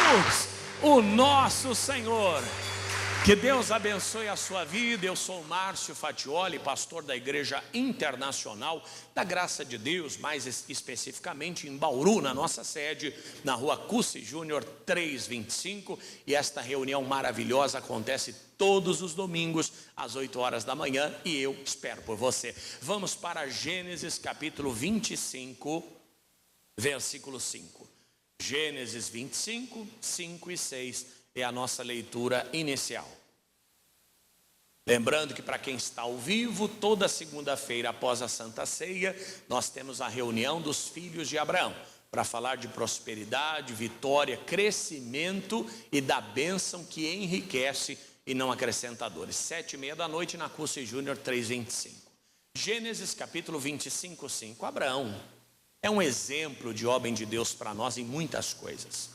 Jesus, o nosso Senhor. Que Deus abençoe a sua vida. Eu sou Márcio Fatioli, pastor da Igreja Internacional da Graça de Deus, mais especificamente em Bauru, na nossa sede, na rua Cussy Júnior 325. E esta reunião maravilhosa acontece todos os domingos, às 8 horas da manhã, e eu espero por você. Vamos para Gênesis capítulo 25, versículo 5. Gênesis 25, 5 e 6 é a nossa leitura inicial. Lembrando que para quem está ao vivo, toda segunda-feira após a Santa Ceia, nós temos a reunião dos filhos de Abraão, para falar de prosperidade, vitória, crescimento e da bênção que enriquece e não acrescenta dores. 7h30 da noite na Cussy Júnior 325. Gênesis capítulo 25, 5. Abraão é um exemplo de homem de Deus para nós em muitas coisas.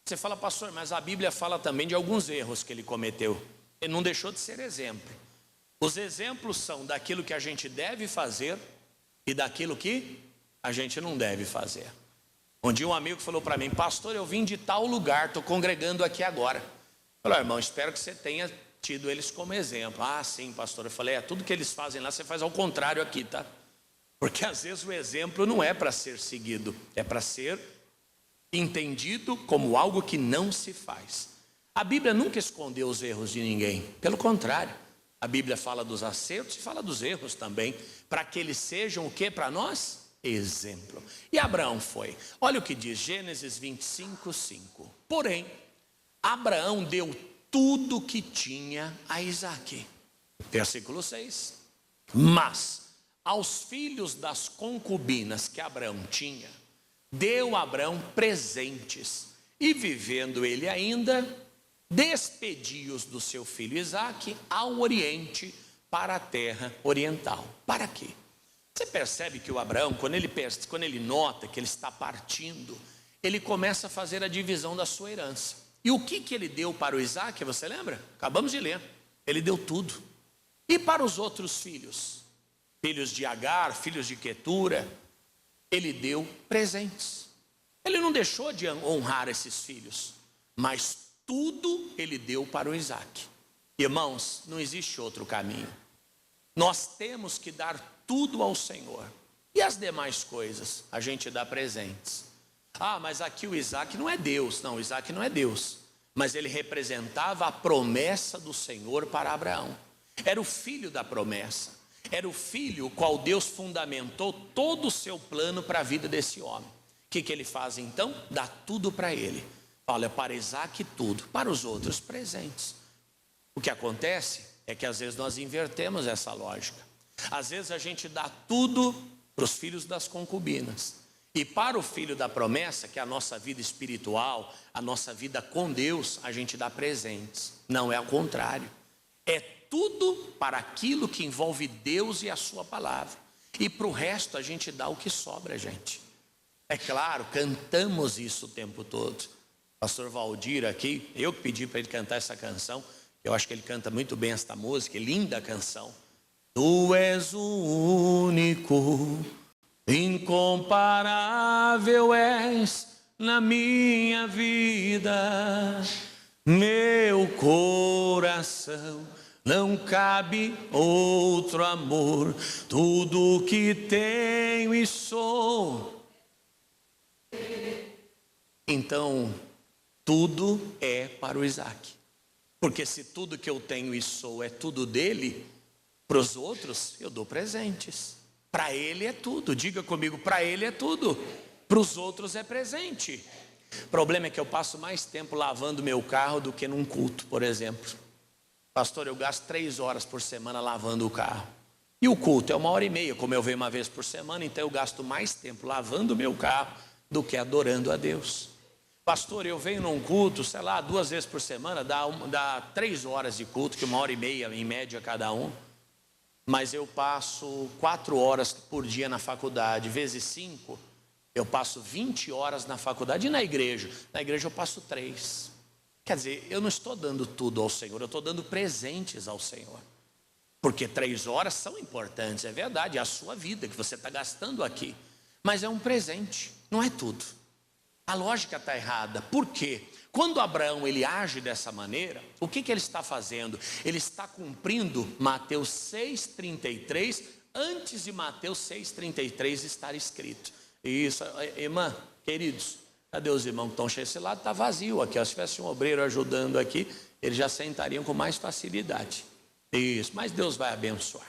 Você fala, pastor, mas a Bíblia fala também de alguns erros que ele cometeu. Ele não deixou de ser exemplo. Os exemplos são daquilo que a gente deve fazer e daquilo que a gente não deve fazer. Um dia um amigo falou para mim, pastor, eu vim de tal lugar, estou congregando aqui agora. Eu falei, irmão, espero que você tenha tido eles como exemplo. Ah, sim, pastor. Eu falei, tudo que eles fazem lá, você faz ao contrário aqui, tá? Porque às vezes o exemplo não é para ser seguido, é para ser entendido como algo que não se faz. A Bíblia nunca escondeu os erros de ninguém, pelo contrário, a Bíblia fala dos acertos e fala dos erros também, para que eles sejam o que para nós? Exemplo. E Abraão foi, olha o que diz Gênesis 25, 5. Porém, Abraão deu tudo que tinha a Isaque. Versículo 6. Mas aos filhos das concubinas que Abraão tinha, deu Abraão presentes, e vivendo ele ainda, despediu-os do seu filho Isaque ao oriente, para a terra oriental. Para quê? Você percebe que o Abraão, quando ele nota que ele está partindo, ele começa a fazer a divisão da sua herança. E o que ele deu para o Isaque, você lembra? Acabamos de ler, ele deu tudo. E para os outros filhos? Filhos de Agar, filhos de Quetura, ele deu presentes. Ele não deixou de honrar esses filhos, mas tudo ele deu para o Isaque. Irmãos, não existe outro caminho. Nós temos que dar tudo ao Senhor. E as demais coisas, a gente dá presentes. Ah, mas aqui o Isaque não é Deus. Não, o Isaque não é Deus. Mas ele representava a promessa do Senhor para Abraão. Era o filho da promessa. Era o filho o qual Deus fundamentou todo o seu plano para a vida desse homem. O que ele faz então? Dá tudo para ele. Olha, para Isaque tudo, para os outros presentes. O que acontece é que às vezes nós invertemos essa lógica. Às vezes a gente dá tudo para os filhos das concubinas. E para o filho da promessa, que é a nossa vida espiritual, a nossa vida com Deus, a gente dá presentes. Não, é ao contrário. É tudo para aquilo que envolve Deus e a sua palavra. E para o resto a gente dá o que sobra, gente. É claro, cantamos isso o tempo todo. Pastor Valdir aqui, eu que pedi para ele cantar essa canção. Eu acho que ele canta muito bem esta música, linda canção. Tu és o único, incomparável és na minha vida. Meu coração não cabe outro amor, tudo que tenho e sou. Então, tudo é para o Isaque. Porque se tudo que eu tenho e sou é tudo dele, para os outros eu dou presentes. Para ele é tudo, diga comigo, para ele é tudo. Para os outros é presente. O problema é que eu passo mais tempo lavando meu carro do que num culto, por exemplo. Pastor, eu gasto 3 horas por semana lavando o carro. E o culto é 1h30, como eu venho uma vez por semana, então eu gasto mais tempo lavando o meu carro do que adorando a Deus. Pastor, eu venho num culto, sei lá, 2 vezes por semana, dá 3 horas de culto, que 1h30 em média cada um. Mas eu passo 4 horas por dia na faculdade, vezes 5, eu passo 20 horas na faculdade. E na igreja? Na igreja eu passo 3. Quer dizer, eu não estou dando tudo ao Senhor, eu estou dando presentes ao Senhor. Porque 3 horas são importantes, é verdade, é a sua vida que você está gastando aqui. Mas é um presente, não é tudo. A lógica está errada. Por quê? Quando Abraão ele age dessa maneira, o que ele está fazendo? Ele está cumprindo Mateus 6,33, antes de Mateus 6,33 estar escrito. Isso, irmã, queridos, cadê os irmãos que estão cheios? Esse lado está vazio aqui. Se tivesse um obreiro ajudando aqui, eles já sentariam com mais facilidade. Isso, mas Deus vai abençoar.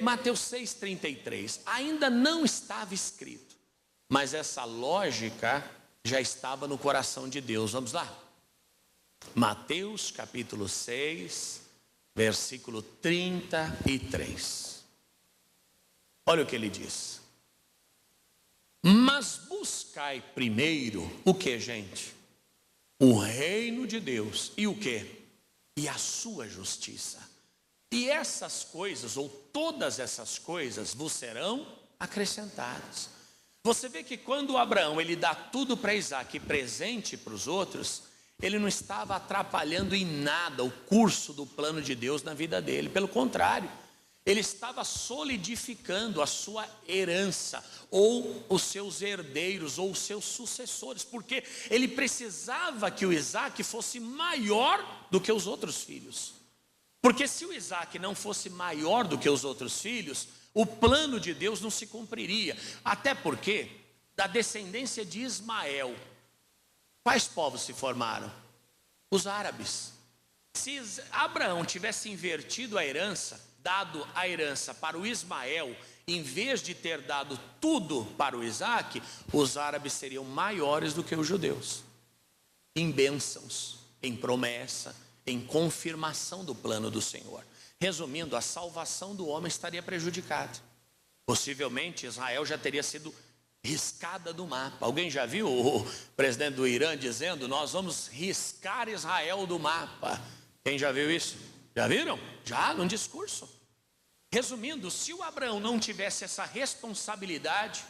Mateus 6,33, ainda não estava escrito, mas essa lógica já estava no coração de Deus. Vamos lá? Mateus capítulo 6, versículo 33. Olha o que ele diz. Mas buscai primeiro o que, gente? O reino de Deus. E o que? E a sua justiça. E essas coisas, ou todas essas coisas, vos serão acrescentadas. Você vê que quando Abraão ele dá tudo para Isaac e presente para os outros, ele não estava atrapalhando em nada o curso do plano de Deus na vida dele. Pelo contrário, ele estava solidificando a sua herança, ou os seus herdeiros, ou os seus sucessores, porque ele precisava que o Isaac fosse maior do que os outros filhos. Porque se o Isaac não fosse maior do que os outros filhos, o plano de Deus não se cumpriria. Até porque, da descendência de Ismael, quais povos se formaram? Os árabes. Se Abraão tivesse invertido a herança, dado a herança para o Ismael, em vez de ter dado tudo para o Isaac, os árabes seriam maiores do que os judeus. Em bênçãos, em promessa, em confirmação do plano do Senhor. Resumindo, a salvação do homem estaria prejudicada. Possivelmente Israel já teria sido riscada do mapa. Alguém já viu o presidente do Irã dizendo: nós vamos riscar Israel do mapa? Quem já viu isso? Já viram? Já, num discurso. Resumindo, se o Abraão não tivesse essa responsabilidade,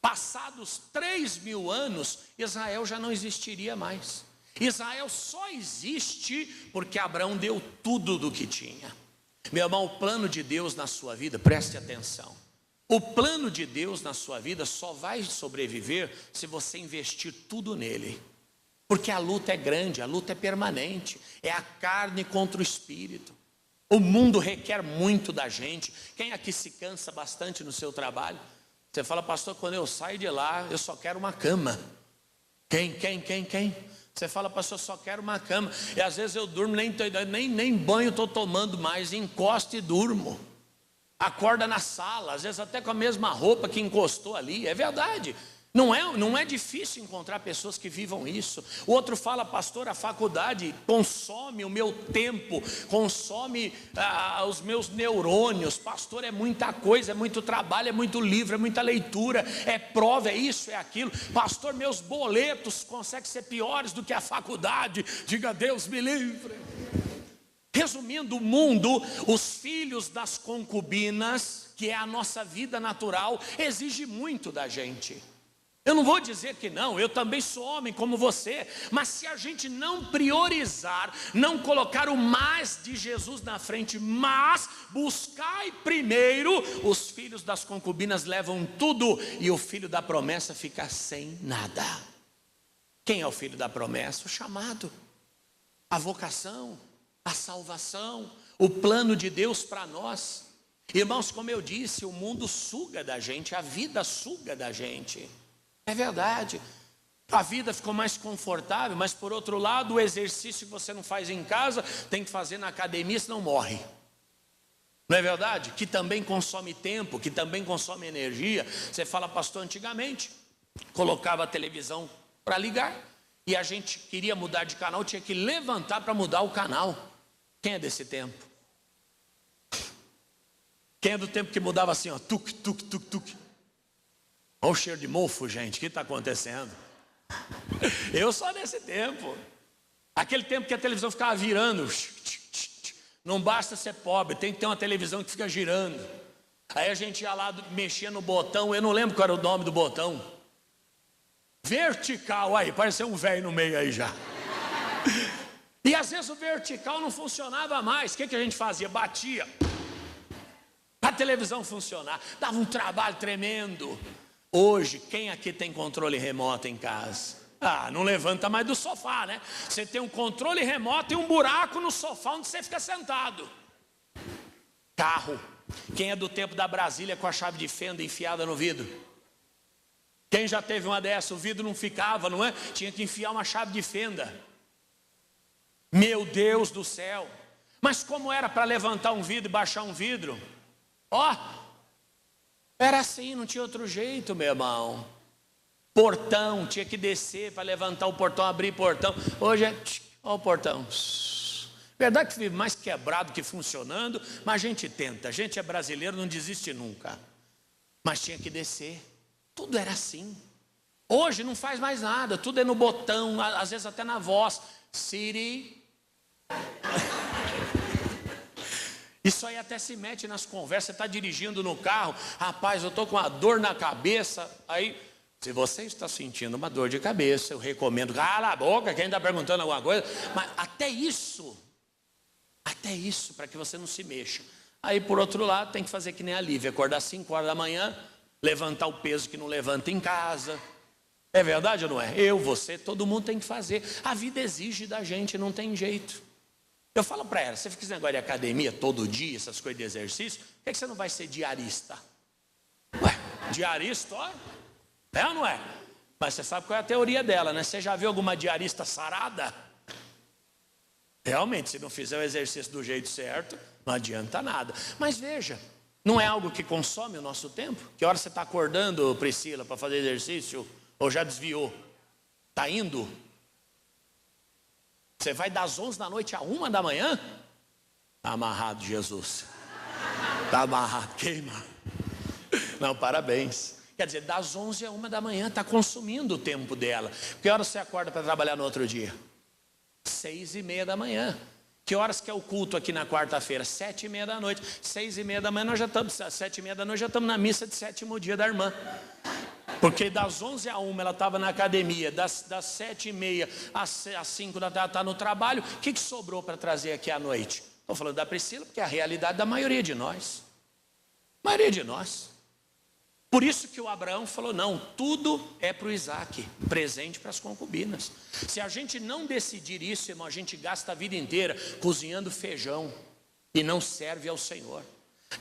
passados 3.000 anos, Israel já não existiria mais. Israel só existe porque Abraão deu tudo do que tinha. Meu irmão, o plano de Deus na sua vida, preste atenção. O plano de Deus na sua vida só vai sobreviver se você investir tudo nele. Porque a luta é grande, a luta é permanente. É a carne contra o espírito. O mundo requer muito da gente. Quem aqui se cansa bastante no seu trabalho? Você fala: pastor, quando eu saio de lá, eu só quero uma cama. Quem? Você fala: pastor, eu só quero uma cama. E às vezes eu durmo, nem banho estou tomando mais, encosto e durmo. Acorda na sala, às vezes até com a mesma roupa que encostou ali. É verdade. Não é difícil encontrar pessoas que vivam isso. O outro fala: pastor, a faculdade consome o meu tempo, consome os meus neurônios. Pastor, é muita coisa, é muito trabalho, é muito livro, é muita leitura, é prova, é isso, é aquilo. Pastor, meus boletos conseguem ser piores do que a faculdade. Diga: Deus me livre. Resumindo, o mundo, os filhos das concubinas, que é a nossa vida natural, exige muito da gente. Eu não vou dizer que não, eu também sou homem como você, mas se a gente não priorizar, não colocar o mais de Jesus na frente, mas buscai primeiro, os filhos das concubinas levam tudo e o filho da promessa fica sem nada. Quem é o filho da promessa? O chamado, a vocação, a salvação, o plano de Deus para nós. Irmãos, como eu disse, o mundo suga da gente, a vida suga da gente. É verdade, a vida ficou mais confortável, mas por outro lado, o exercício que você não faz em casa, tem que fazer na academia, senão morre. Não é verdade? Que também consome tempo, que também consome energia. Você fala: pastor, antigamente, colocava a televisão para ligar, e a gente queria mudar de canal, tinha que levantar para mudar o canal. Quem é desse tempo? Quem é do tempo que mudava assim, ó, tuc, tuc, tuc, tuc? Olha o cheiro de mofo, gente, o que está acontecendo? Eu sou desse tempo. Aquele tempo que a televisão ficava virando. Não basta ser pobre, tem que ter uma televisão que fica girando. Aí a gente ia lá, mexia no botão, eu não lembro qual era o nome do botão. Vertical, aí, pareceu um velho no meio aí já. E às vezes o vertical não funcionava mais. O que a gente fazia? Batia. Para a televisão funcionar. Dava um trabalho tremendo. Hoje, quem aqui tem controle remoto em casa? Ah, não levanta mais do sofá, né? Você tem um controle remoto e um buraco no sofá onde você fica sentado. Carro. Quem é do tempo da Brasília com a chave de fenda enfiada no vidro? Quem já teve uma dessa? O vidro não ficava, não é? Tinha que enfiar uma chave de fenda. Meu Deus do céu. Mas como era para levantar um vidro e baixar um vidro? Ó, era assim, não tinha outro jeito, meu irmão. Portão, tinha que descer para levantar o portão, abrir o portão. Hoje é, ó o portão. Verdade que vive mais quebrado que funcionando, mas a gente tenta. A gente é brasileiro, não desiste nunca. Mas tinha que descer. Tudo era assim. Hoje não faz mais nada, tudo é no botão, às vezes até na voz. Siri. Isso aí até se mete nas conversas. Você está dirigindo no carro, rapaz, eu estou com uma dor na cabeça. Aí, se você está sentindo uma dor de cabeça, eu recomendo, cala a boca, quem está perguntando alguma coisa. Mas até isso, para que você não se mexa. Aí, por outro lado, tem que fazer que nem a Lívia, acordar às 5 horas da manhã, levantar o peso que não levanta em casa. É verdade ou não é? Eu, você, todo mundo tem que fazer. A vida exige da gente, não tem jeito. Eu falo para ela, você fica esse negócio de academia todo dia, essas coisas de exercício, por que você não vai ser diarista? Ué, diarista, ó, é ou não é? Mas você sabe qual é a teoria dela, né? Você já viu alguma diarista sarada? Realmente, se não fizer o exercício do jeito certo, não adianta nada. Mas veja, não é algo que consome o nosso tempo? Que hora você está acordando, Priscila, para fazer exercício? Ou já desviou? Está indo? Você vai das 11 da noite a 1 da manhã? Está amarrado, Jesus. Está amarrado, queima. Não, parabéns. Quer dizer, das 11 a 1 da manhã, está consumindo o tempo dela. Que hora você acorda para trabalhar no outro dia? 6:30 da manhã. Que horas que é o culto aqui na quarta-feira? 7:30 da noite. 6:30 da manhã nós já estamos, 7:30 da noite já estamos na missa de 7º dia da irmã. Porque das 11 a 1 ela estava na academia, das 7:30 às 5 da tarde está no trabalho. O que sobrou para trazer aqui à noite? Estou falando da Priscila, porque é a realidade da maioria de nós. Maioria de nós. Por isso que o Abraão falou, não, tudo é para o Isaac, presente para as concubinas. Se a gente não decidir isso, irmão, a gente gasta a vida inteira cozinhando feijão e não serve ao Senhor.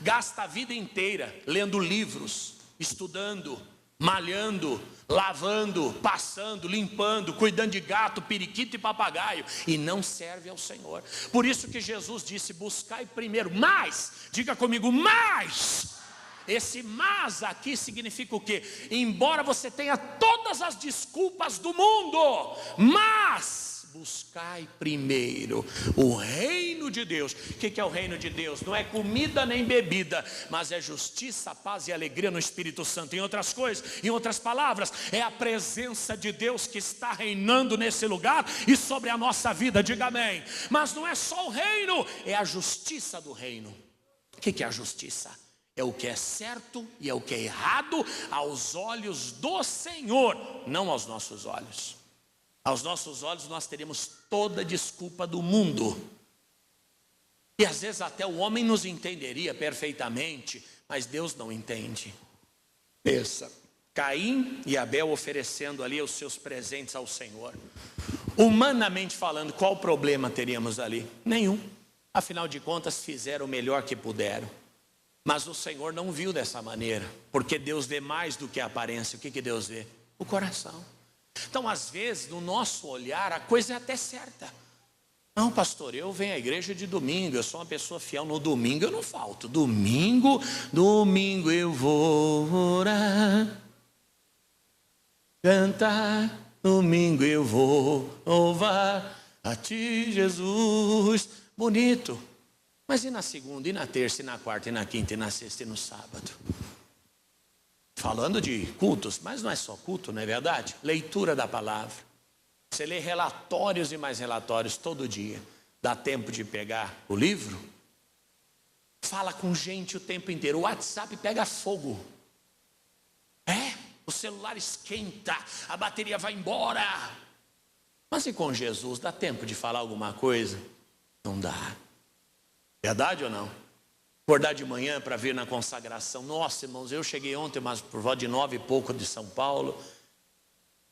Gasta a vida inteira lendo livros, estudando, malhando, lavando, passando, limpando, cuidando de gato, periquito e papagaio, e não serve ao Senhor. Por isso que Jesus disse, buscai primeiro, mais, diga comigo, mais. Esse mas aqui significa o quê? Embora você tenha todas as desculpas do mundo, mas buscai primeiro o reino de Deus. O que é o reino de Deus? Não é comida nem bebida, mas é justiça, paz e alegria no Espírito Santo. Em outras coisas, em outras palavras, é a presença de Deus que está reinando nesse lugar e sobre a nossa vida, diga amém. Mas não é só o reino, é a justiça do reino. O que é a justiça? É o que é certo e é o que é errado aos olhos do Senhor, não aos nossos olhos. Aos nossos olhos nós teremos toda a desculpa do mundo. E às vezes até o homem nos entenderia perfeitamente, mas Deus não entende. Pensa, Caim e Abel oferecendo ali os seus presentes ao Senhor. Humanamente falando, qual problema teríamos ali? Nenhum. Afinal de contas, fizeram o melhor que puderam. Mas o Senhor não viu dessa maneira, porque Deus vê mais do que a aparência. O que Deus vê? O coração. Então, às vezes, no nosso olhar, a coisa é até certa. Não, pastor, eu venho à igreja de domingo, eu sou uma pessoa fiel. No domingo eu não falto. Domingo eu vou orar, cantar. Domingo eu vou louvar a ti, Jesus. Bonito. Mas e na segunda, e na terça, e na quarta, e na quinta, e na sexta, e no sábado? Falando de cultos, mas não é só culto, não é verdade? Leitura da palavra. Você lê relatórios e mais relatórios todo dia. Dá tempo de pegar o livro? Fala com gente o tempo inteiro. O WhatsApp pega fogo. O celular esquenta, a bateria vai embora. Mas e com Jesus, dá tempo de falar alguma coisa? Não dá. Verdade ou não? Acordar de manhã para vir na consagração. Nossa, irmãos, eu cheguei ontem, mas por volta de 9 e pouco de São Paulo.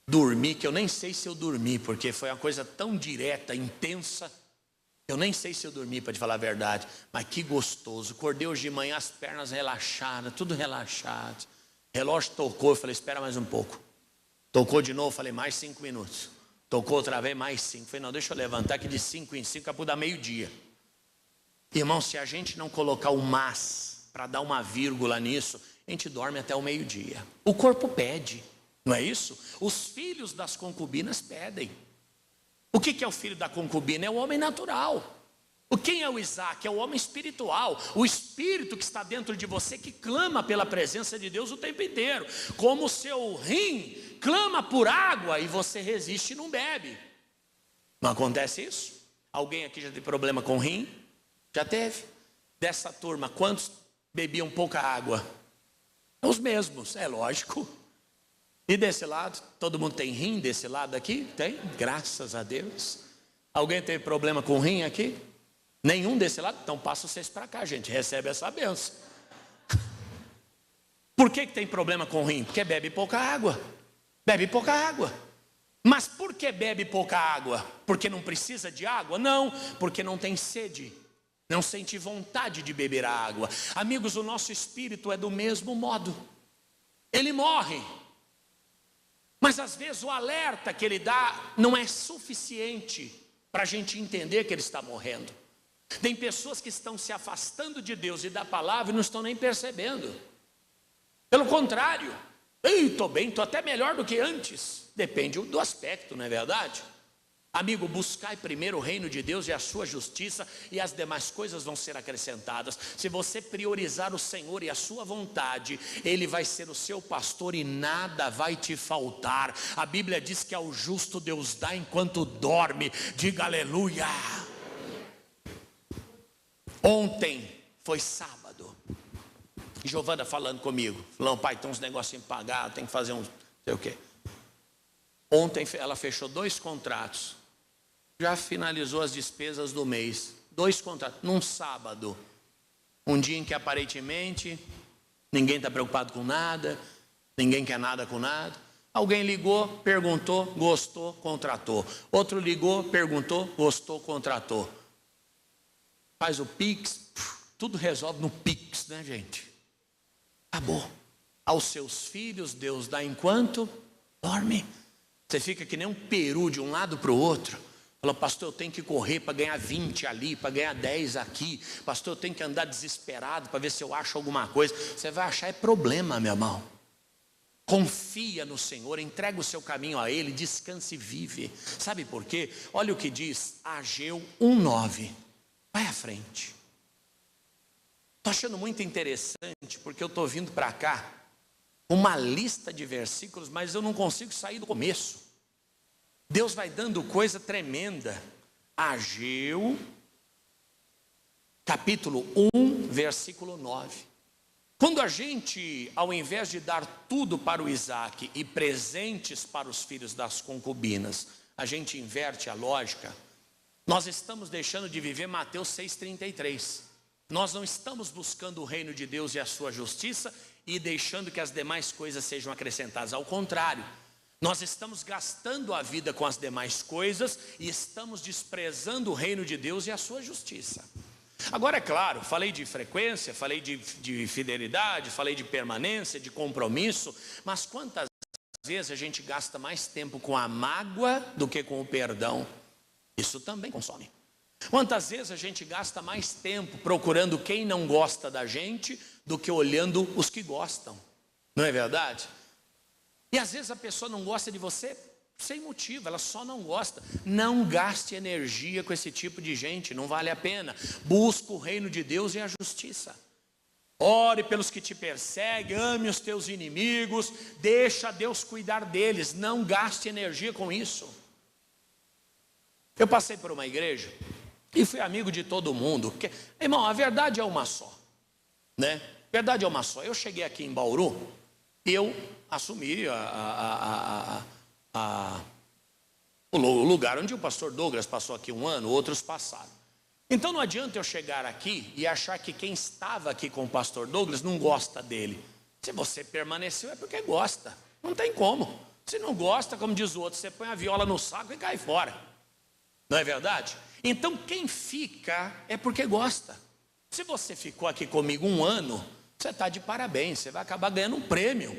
Dormi, que eu nem sei se eu dormi, porque foi uma coisa tão direta, intensa. Eu nem sei se eu dormi, para te falar a verdade. Mas que gostoso. Acordei hoje de manhã, as pernas relaxadas, tudo relaxado. Relógio tocou, eu falei, espera mais um pouco. Tocou de novo, falei, mais 5 minutos. Tocou outra vez, mais 5. Falei, não, deixa eu levantar que de 5 em 5 é para dar meio-dia. Irmão, se a gente não colocar o mas para dar uma vírgula nisso, a gente dorme até o meio-dia. O corpo pede, não é isso? Os filhos das concubinas pedem. O que é o filho da concubina? É o homem natural. Quem é o Isaac? É o homem espiritual. O espírito que está dentro de você, que clama pela presença de Deus o tempo inteiro. Como o seu rim clama por água e você resiste e não bebe. Não acontece isso? Alguém aqui já tem problema com rim? Já teve? Dessa turma, quantos bebiam pouca água? Os mesmos, é lógico. E desse lado, todo mundo tem rim desse lado aqui? Tem, graças a Deus. Alguém teve problema com rim aqui? Nenhum desse lado? Então passa vocês para cá, gente, recebe essa benção. Por que tem problema com rim? Porque bebe pouca água. Bebe pouca água. Mas por que bebe pouca água? Porque não precisa de água? Não, porque não tem sede. Não sente vontade de beber a água. Amigos, o nosso espírito é do mesmo modo. Ele morre. Mas às vezes o alerta que ele dá não é suficiente para a gente entender que ele está morrendo. Tem pessoas que estão se afastando de Deus e da palavra e não estão nem percebendo. Pelo contrário, estou bem, estou até melhor do que antes. Depende do aspecto, não é verdade? Amigo, buscai primeiro o reino de Deus e a sua justiça, e as demais coisas vão ser acrescentadas. Se você priorizar o Senhor e a sua vontade, Ele vai ser o seu pastor e nada vai te faltar. A Bíblia diz que ao justo Deus dá enquanto dorme. Diga aleluia. Ontem foi sábado, Giovana falando comigo, falando, pai, tem uns negocinhos pagados, tem que fazer uns, não sei o quê. Ontem ela fechou 2 contratos, já finalizou as despesas do mês, 2 contratos, num sábado, um dia em que aparentemente ninguém está preocupado com nada, ninguém quer nada com nada. Alguém ligou, perguntou, gostou, contratou. Outro ligou, perguntou, gostou, contratou. Faz o Pix, tudo resolve no Pix, né, gente? Acabou. Aos seus filhos Deus dá enquanto dorme. Você fica que nem um peru de um lado para o outro. Fala, pastor, eu tenho que correr para ganhar 20 ali, para ganhar 10 aqui. Pastor, eu tenho que andar desesperado para ver se eu acho alguma coisa. Você vai achar é problema, meu irmão. Confia no Senhor, entrega o seu caminho a Ele, descanse e vive. Sabe por quê? Olha o que diz Ageu 1:9. Vai à frente. Estou achando muito interessante, porque eu estou vindo para cá uma lista de versículos, mas eu não consigo sair do começo. Deus vai dando coisa tremenda. Ageu, capítulo 1, versículo 9. Quando a gente, ao invés de dar tudo para o Isaac e presentes para os filhos das concubinas, a gente inverte a lógica, nós estamos deixando de viver Mateus 6,33. Nós não estamos buscando o reino de Deus e a sua justiça e deixando que as demais coisas sejam acrescentadas. Ao contrário, nós estamos gastando a vida com as demais coisas e estamos desprezando o reino de Deus e a sua justiça. Agora, é claro, falei de frequência, falei de fidelidade, falei de permanência, de compromisso, mas quantas vezes a gente gasta mais tempo com a mágoa do que com o perdão? Isso também consome. Quantas vezes a gente gasta mais tempo procurando quem não gosta da gente do que olhando os que gostam? Não é verdade? E às vezes a pessoa não gosta de você sem motivo, ela só não gosta. Não gaste energia com esse tipo de gente, não vale a pena. Busca o reino de Deus e a justiça. Ore pelos que te perseguem, ame os teus inimigos, deixa Deus cuidar deles, não gaste energia com isso. Eu passei por uma igreja e fui amigo de todo mundo. Porque, irmão, a verdade é uma só, né? A verdade é uma só. Eu cheguei aqui em Bauru e eu assumi o lugar onde o pastor Douglas passou aqui um ano, outros passaram. Então não adianta eu chegar aqui e achar que quem estava aqui com o pastor Douglas não gosta dele. Se você permaneceu é porque gosta, não tem como. Se não gosta, como diz o outro, você põe a viola no saco e cai fora. Não é verdade? Então quem fica é porque gosta. Se você ficou aqui comigo 1 ano, você está de parabéns, você vai acabar ganhando um prêmio.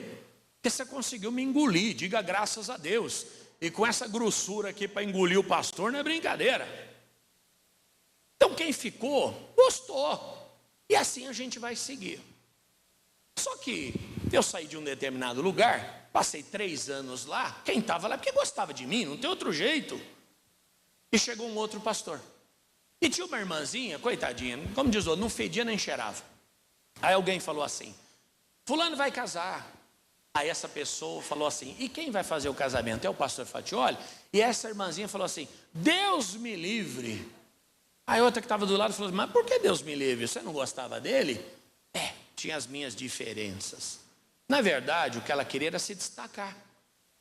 Porque você conseguiu me engolir, diga graças a Deus. E com essa grossura aqui para engolir o pastor não é brincadeira. Então quem ficou, gostou. E assim a gente vai seguir. Só que eu saí de um determinado lugar, passei 3 anos lá, quem estava lá porque gostava de mim, não tem outro jeito. E chegou um outro pastor. E tinha uma irmãzinha, coitadinha, como diz o outro, não fedia nem cheirava. Aí alguém falou assim, fulano vai casar. Aí essa pessoa falou assim, e quem vai fazer o casamento? É o pastor Fatioli? E essa irmãzinha falou assim, Deus me livre. Aí outra que estava do lado falou assim, mas por que Deus me livre? Você não gostava dele? Tinha as minhas diferenças. Na verdade, o que ela queria era se destacar.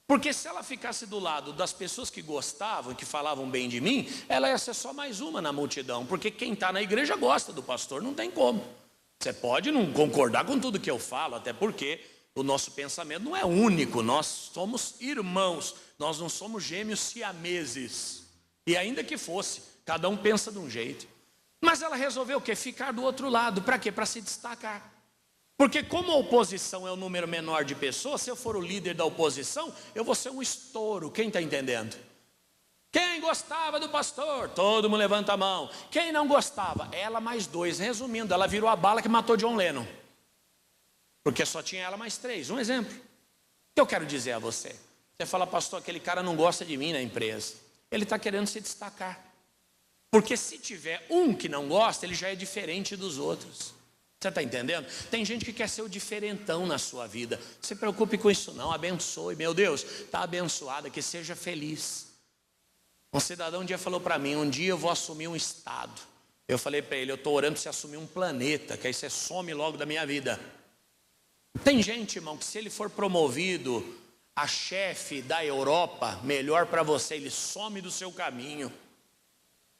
Porque se ela ficasse do lado das pessoas que gostavam, que falavam bem de mim, ela ia ser só mais uma na multidão. Porque quem está na igreja gosta do pastor, não tem como. Você pode não concordar com tudo que eu falo, até porque o nosso pensamento não é único. Nós somos irmãos, nós não somos gêmeos siameses. E ainda que fosse, cada um pensa de um jeito. Mas ela resolveu o quê? Ficar do outro lado. Para quê? Para se destacar. Porque como a oposição é o número menor de pessoas, se eu for o líder da oposição, eu vou ser um estouro. Quem está entendendo? Quem gostava do pastor? Todo mundo levanta a mão. Quem não gostava? Ela mais 2. Resumindo, ela virou a bala que matou John Lennon. Porque só tinha ela mais 3. Um exemplo. O que eu quero dizer a você? Você fala, pastor, aquele cara não gosta de mim na empresa. Ele está querendo se destacar. Porque se tiver um que não gosta, ele já é diferente dos outros. Você está entendendo? Tem gente que quer ser o diferentão na sua vida. Não se preocupe com isso não, abençoe. Meu Deus, está abençoada, que seja feliz. Um cidadão um dia falou para mim, um dia eu vou assumir um estado. Eu falei para ele, eu estou orando para você assumir um planeta, que aí você some logo da minha vida. Tem gente, irmão, que se ele for promovido a chefe da Europa, melhor para você, ele some do seu caminho.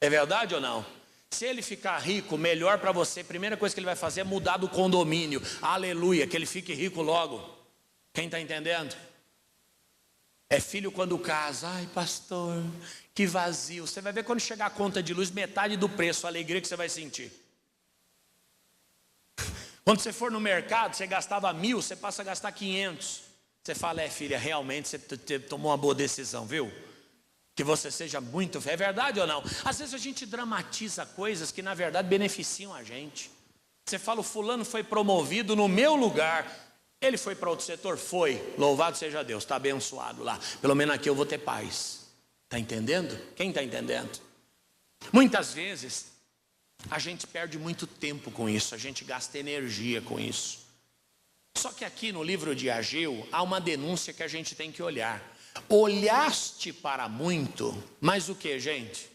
É verdade ou não? Se ele ficar rico, melhor para você, a primeira coisa que ele vai fazer é mudar do condomínio. Aleluia, que ele fique rico logo. Quem está entendendo? É filho quando casa. Ai, pastor, que vazio. Você vai ver quando chegar a conta de luz, metade do preço, a alegria que você vai sentir. Quando você for no mercado, você gastava 1.000, você passa a gastar 500. Você fala, filha, realmente você tomou uma boa decisão, viu? Que você seja muito... É verdade ou não? Às vezes a gente dramatiza coisas que na verdade beneficiam a gente. Você fala, o fulano foi promovido no meu lugar. Ele foi para outro setor? Foi. Louvado seja Deus, está abençoado lá. Pelo menos aqui eu vou ter paz. Está entendendo? Quem está entendendo? Muitas vezes a gente perde muito tempo com isso. A gente gasta energia com isso. Só que aqui no livro de Ageu há uma denúncia que a gente tem que olhar. Olhaste para muito, mas o que, gente?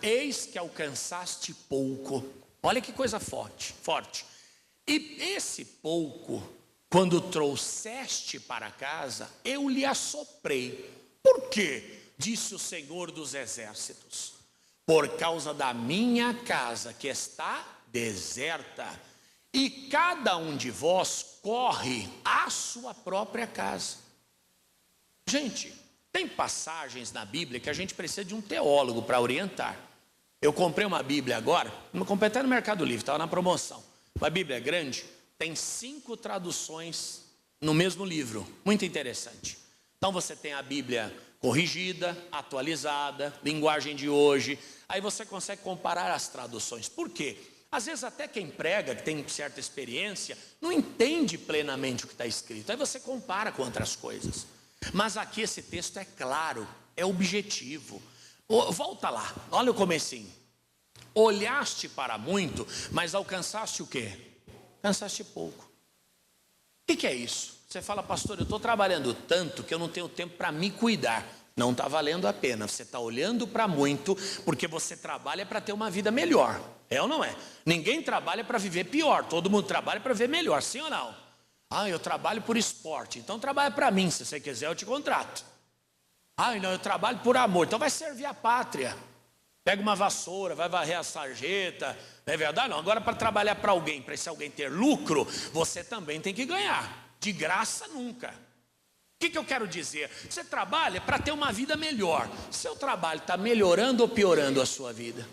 Eis que alcançaste pouco. Olha que coisa forte. E esse pouco, quando trouxeste para casa, eu lhe assoprei. Por quê? Disse o Senhor dos Exércitos. Por causa da minha casa que está deserta, e cada um de vós corre à sua própria casa. Gente, tem passagens na Bíblia que a gente precisa de um teólogo para orientar. Eu comprei uma Bíblia agora, comprei até no Mercado Livre, estava na promoção. Uma Bíblia grande, tem 5 traduções no mesmo livro, muito interessante. Então você tem a Bíblia corrigida, atualizada, linguagem de hoje. Aí você consegue comparar as traduções. Por quê? Às vezes até quem prega, que tem certa experiência, não entende plenamente o que está escrito. Aí você compara com outras coisas. Mas aqui esse texto é claro, é objetivo. Volta lá, olha o comecinho. Olhaste para muito, mas alcançaste o quê? Alcançaste pouco. O que é isso? Você fala, pastor, eu estou trabalhando tanto que eu não tenho tempo para me cuidar. Não está valendo a pena, você está olhando para muito, porque você trabalha para ter uma vida melhor. É ou não é? Ninguém trabalha para viver pior, todo mundo trabalha para viver melhor, sim ou não? Eu trabalho por esporte, então trabalha para mim, se você quiser eu te contrato. Não, eu trabalho por amor, então vai servir a pátria. Pega uma vassoura, vai varrer a sarjeta, não é verdade? Não, agora para trabalhar para alguém, para esse alguém ter lucro, você também tem que ganhar, de graça nunca. O que eu quero dizer? Você trabalha para ter uma vida melhor. Seu trabalho está melhorando ou piorando a sua vida?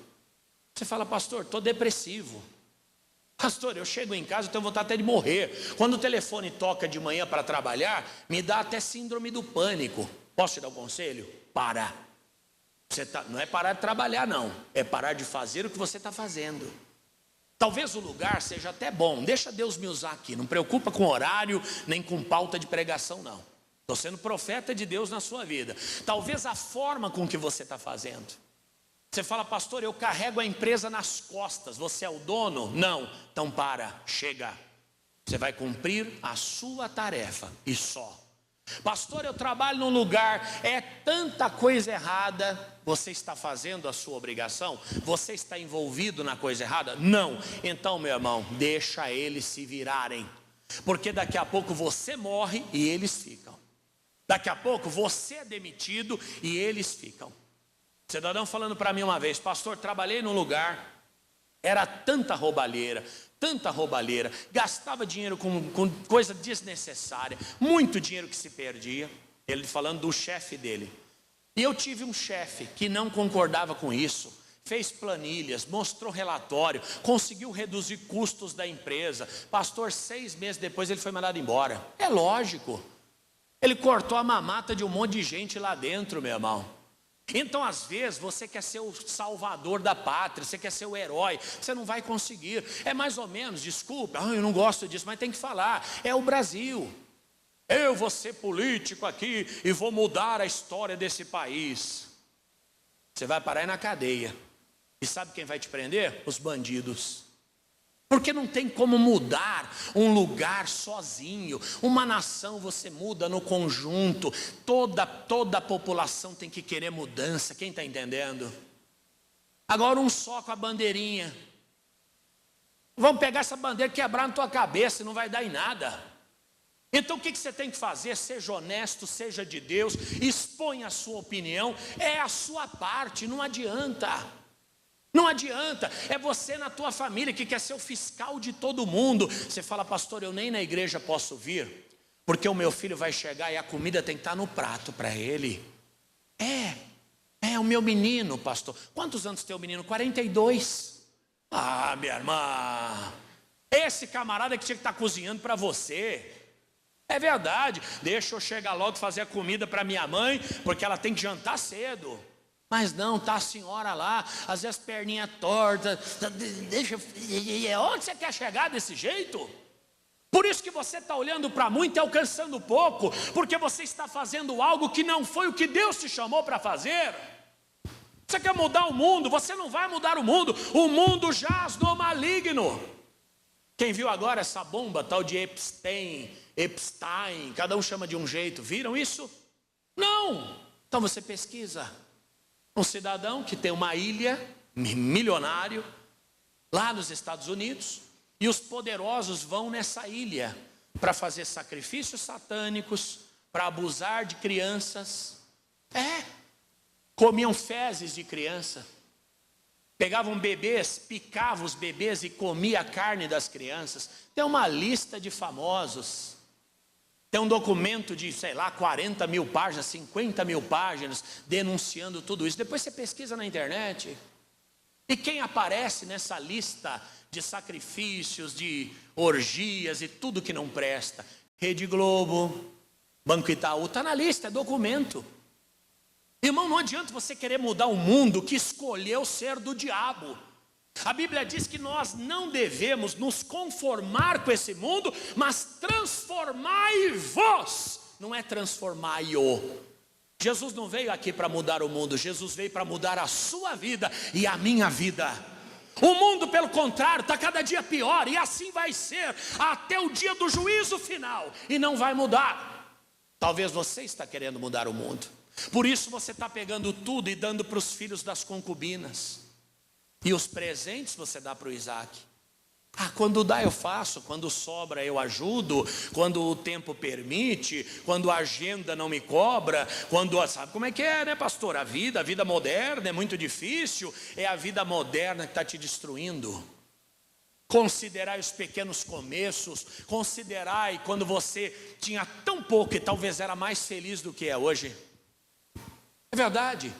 Você fala, pastor, estou depressivo. Pastor, eu chego em casa e tenho vontade até de morrer. Quando o telefone toca de manhã para trabalhar, me dá até síndrome do pânico. Posso te dar um conselho? Para. Não é parar de trabalhar não, é parar de fazer o que você está fazendo. Talvez o lugar seja até bom, deixa Deus me usar aqui, não preocupa com horário, nem com pauta de pregação não. Estou sendo profeta de Deus na sua vida. Talvez a forma com que você está fazendo. Você fala, pastor, eu carrego a empresa nas costas, você é o dono? Não, então chega. Você vai cumprir a sua tarefa e só. Pastor, eu trabalho num lugar, é tanta coisa errada. Você está fazendo a sua obrigação? Você está envolvido na coisa errada? Não. Então, meu irmão, deixa eles se virarem. Porque daqui a pouco você morre e eles ficam. Daqui a pouco você é demitido e eles ficam. Cidadão falando para mim uma vez, pastor, trabalhei num lugar, era tanta roubalheira, gastava dinheiro com coisa desnecessária, muito dinheiro que se perdia. Ele falando do chefe dele. E eu tive um chefe que não concordava com isso, fez planilhas, mostrou relatório, conseguiu reduzir custos da empresa. Pastor, 6 meses depois ele foi mandado embora. É lógico, ele cortou a mamata de um monte de gente lá dentro, meu irmão. Então, às vezes, você quer ser o salvador da pátria, você quer ser o herói, você não vai conseguir. É mais ou menos, desculpa, eu não gosto disso, mas tem que falar, é o Brasil. Eu vou ser político aqui e vou mudar a história desse país. Você vai parar aí na cadeia. E sabe quem vai te prender? Os bandidos. Porque não tem como mudar um lugar sozinho. Uma nação você muda no conjunto. Toda a população tem que querer mudança. Quem está entendendo? Agora um só com a bandeirinha. Vamos pegar essa bandeira e quebrar na tua cabeça e não vai dar em nada. Então o que você tem que fazer? Seja honesto, seja de Deus, exponha a sua opinião. É a sua parte, não adianta. Não adianta, é você na tua família que quer ser o fiscal de todo mundo. Você fala, pastor, eu nem na igreja posso vir, porque o meu filho vai chegar e a comida tem que estar no prato para ele. É o meu menino, pastor. Quantos anos tem o menino? 42. Ah, minha irmã, esse camarada que tinha que estar cozinhando para você. É verdade, deixa eu chegar logo e fazer a comida para minha mãe, porque ela tem que jantar cedo. Mas não, tá a senhora lá, às vezes perninha torta, onde você quer chegar desse jeito? Por isso que você está olhando para muito e alcançando pouco, porque você está fazendo algo que não foi o que Deus te chamou para fazer. Você quer mudar o mundo, você não vai mudar o mundo jaz no maligno. Quem viu agora essa bomba tal de Epstein, cada um chama de um jeito, viram isso? Não, então você pesquisa. Um cidadão que tem uma ilha, milionário, lá nos Estados Unidos, e os poderosos vão nessa ilha para fazer sacrifícios satânicos, para abusar de crianças. Comiam fezes de criança, pegavam bebês, picavam os bebês e comia a carne das crianças. Tem uma lista de famosos. Tem um documento de, 40 mil páginas, 50 mil páginas, denunciando tudo isso. Depois você pesquisa na internet. E quem aparece nessa lista de sacrifícios, de orgias e tudo que não presta? Rede Globo, Banco Itaú, está na lista, é documento. Irmão, não adianta você querer mudar um mundo que escolheu ser do diabo. A Bíblia diz que nós não devemos nos conformar com esse mundo, mas transformai-vos, não é transformai-o. Jesus não veio aqui para mudar o mundo, Jesus veio para mudar a sua vida e a minha vida. O mundo, pelo contrário, está cada dia pior, e assim vai ser até o dia do juízo final, e não vai mudar. Talvez você está querendo mudar o mundo, por isso você está pegando tudo e dando para os filhos das concubinas. E os presentes você dá para o Isaac. Ah, quando dá eu faço, quando sobra eu ajudo, quando o tempo permite, quando a agenda não me cobra, sabe como é que é, né, pastor? A vida moderna é muito difícil, é a vida moderna que está te destruindo. Considerai os pequenos começos, considerai quando você tinha tão pouco e talvez era mais feliz do que é hoje. É verdade.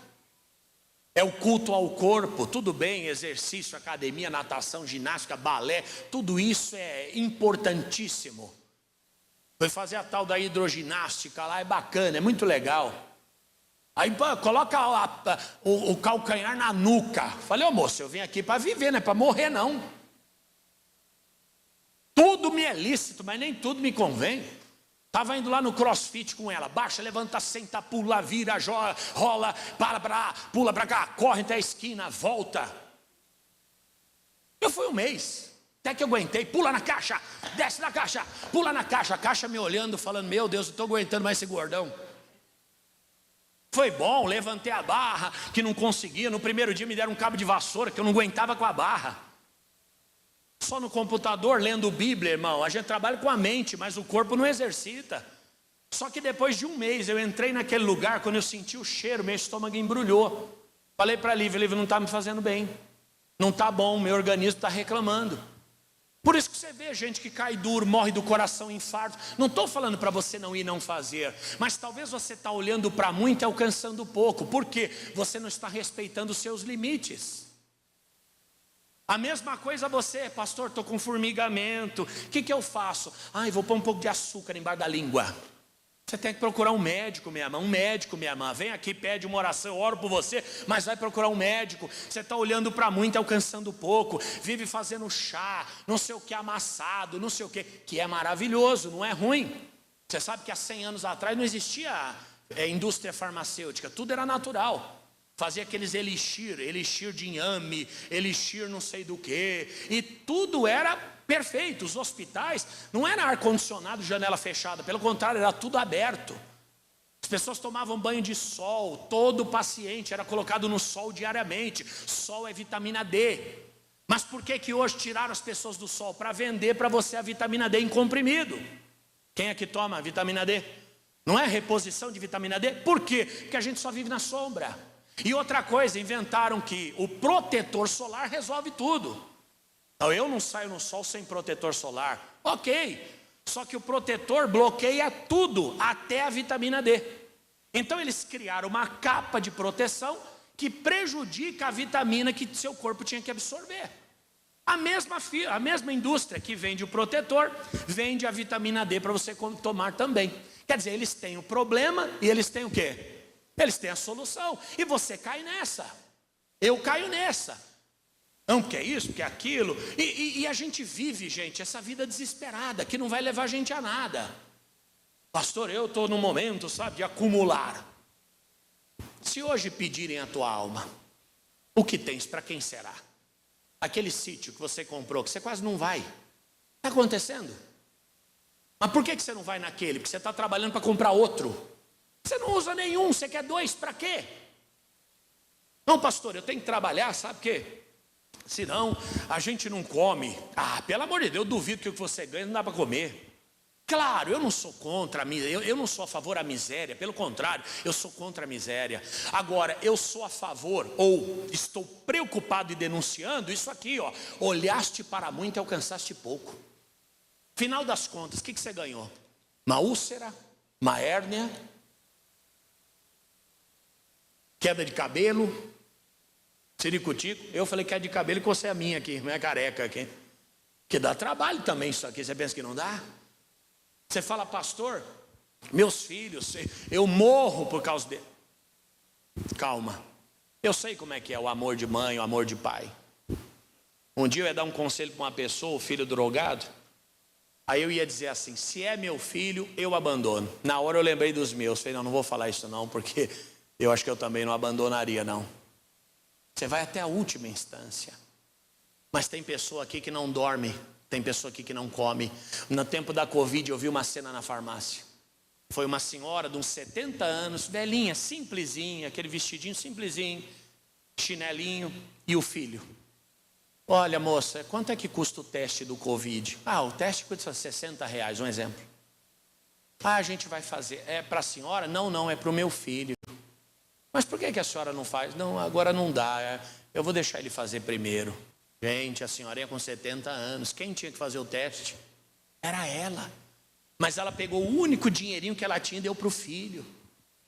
É o culto ao corpo, tudo bem, exercício, academia, natação, ginástica, balé, tudo isso é importantíssimo. Foi fazer a tal da hidroginástica lá, é bacana, é muito legal. Aí coloca o calcanhar na nuca. Falei, ô moço, eu vim aqui para viver, não é para morrer não. Tudo me é lícito, mas nem tudo me convém. Estava indo lá no CrossFit com ela, baixa, levanta, senta, pula, vira, joga, rola, pula para cá, corre até a esquina, volta. Eu fui um mês, até que eu aguentei, pula na caixa, desce na caixa, pula na caixa, a caixa me olhando, falando, meu Deus, eu estou aguentando mais esse gordão. Foi bom, levantei a barra, que não conseguia, no primeiro dia me deram um cabo de vassoura, que eu não aguentava com a barra. Só no computador, lendo Bíblia, irmão, a gente trabalha com a mente, mas o corpo não exercita. Só que depois de um mês, eu entrei naquele lugar, quando eu senti o cheiro, meu estômago embrulhou. Falei para a Lívia, não está me fazendo bem. Não está bom, meu organismo está reclamando. Por isso que você vê gente que cai duro, morre do coração, infarto. Não estou falando para você não ir não fazer, mas talvez você está olhando para muito e alcançando pouco. Por quê? Você não está respeitando os seus limites. A mesma coisa você, pastor, estou com formigamento, o que eu faço? Vou pôr um pouco de açúcar embaixo da língua. Você tem que procurar um médico, minha irmã, vem aqui, pede uma oração, eu oro por você, mas vai procurar um médico. Você está olhando para muito e alcançando pouco, vive fazendo chá, não sei o que amassado, não sei o que é maravilhoso, não é ruim. Você sabe que há 100 anos atrás não existia indústria farmacêutica, tudo era natural. Fazia aqueles elixir de inhame, elixir não sei do que, e tudo era perfeito. Os hospitais não era ar-condicionado, janela fechada, pelo contrário, era tudo aberto. As pessoas tomavam banho de sol, todo paciente era colocado no sol diariamente. Sol é vitamina D. Mas por que hoje tiraram as pessoas do sol? Para vender para você a vitamina D em comprimido. Quem é que toma vitamina D? Não é reposição de vitamina D? Por quê? Porque a gente só vive na sombra. E outra coisa, inventaram que o protetor solar resolve tudo. Então, eu não saio no sol sem protetor solar. Ok, só que o protetor bloqueia tudo, até a vitamina D. Então eles criaram uma capa de proteção que prejudica a vitamina que seu corpo tinha que absorver. A mesma indústria que vende o protetor, vende a vitamina D para você tomar também. Quer dizer, eles têm o problema e eles têm o quê? Eles têm a solução, e você cai nessa, eu caio nessa, não quer isso, quer aquilo, e a gente vive, gente, essa vida desesperada, que não vai levar a gente a nada. Pastor, eu estou num momento, sabe, de acumular. Se hoje pedirem a tua alma, o que tens, para quem será? Aquele sítio que você comprou, que você quase não vai, está acontecendo? Mas por que você não vai naquele? Porque você está trabalhando para comprar outro. Você não usa nenhum, você quer 2, para quê? Não, pastor, eu tenho que trabalhar, sabe por quê? Senão a gente não come. Pelo amor de Deus, eu duvido que o que você ganha não dá para comer. Claro, eu não sou contra, eu não sou a favor da miséria, pelo contrário, eu sou contra a miséria. Agora, eu sou a favor, ou estou preocupado e denunciando isso aqui, ó. Olhaste para muito e alcançaste pouco. Final das contas, o que você ganhou? Uma úlcera, uma hérnia, queda de cabelo, ciricutico. Eu falei queda de cabelo e cocei a minha aqui, não é careca aqui. Que dá trabalho também isso aqui, você pensa que não dá? Você fala, pastor, meus filhos, eu morro por causa dele. Calma, eu sei como é que é o amor de mãe, o amor de pai. Um dia eu ia dar um conselho para uma pessoa, o filho drogado. Aí eu ia dizer assim, se é meu filho, eu abandono. Na hora eu lembrei dos meus, falei, não vou falar isso não, porque eu acho que eu também não abandonaria não. Você vai até a última instância. Mas tem pessoa aqui que não dorme, tem pessoa aqui que não come. No tempo da Covid eu vi uma cena na farmácia. Foi uma senhora de uns 70 anos, velhinha, simplesinha, aquele vestidinho simplesinho, chinelinho, e o filho. Olha, moça, quanto é que custa o teste do Covid? O teste custa R$60, um exemplo. A gente vai fazer. É para a senhora? Não, é para o meu filho. Mas por que a senhora não faz? Não, agora não dá. Eu vou deixar ele fazer primeiro. Gente, a senhora ia com 70 anos. Quem tinha que fazer o teste? Era ela. Mas ela pegou o único dinheirinho que ela tinha e deu para o filho.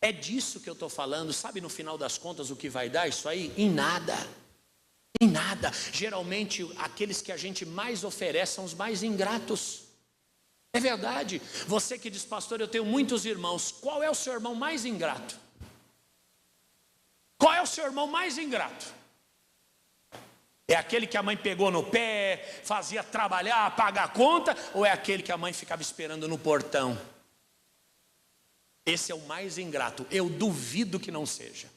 É disso que eu estou falando. Sabe no final das contas o que vai dar isso aí? Em nada. Em nada. Geralmente aqueles que a gente mais oferece são os mais ingratos. É verdade. Você que diz, pastor, eu tenho muitos irmãos. Qual é o seu irmão mais ingrato? Qual é o seu irmão mais ingrato? É aquele que a mãe pegou no pé, fazia trabalhar, pagar a conta? Ou é aquele que a mãe ficava esperando no portão? Esse é o mais ingrato. Eu duvido que não seja.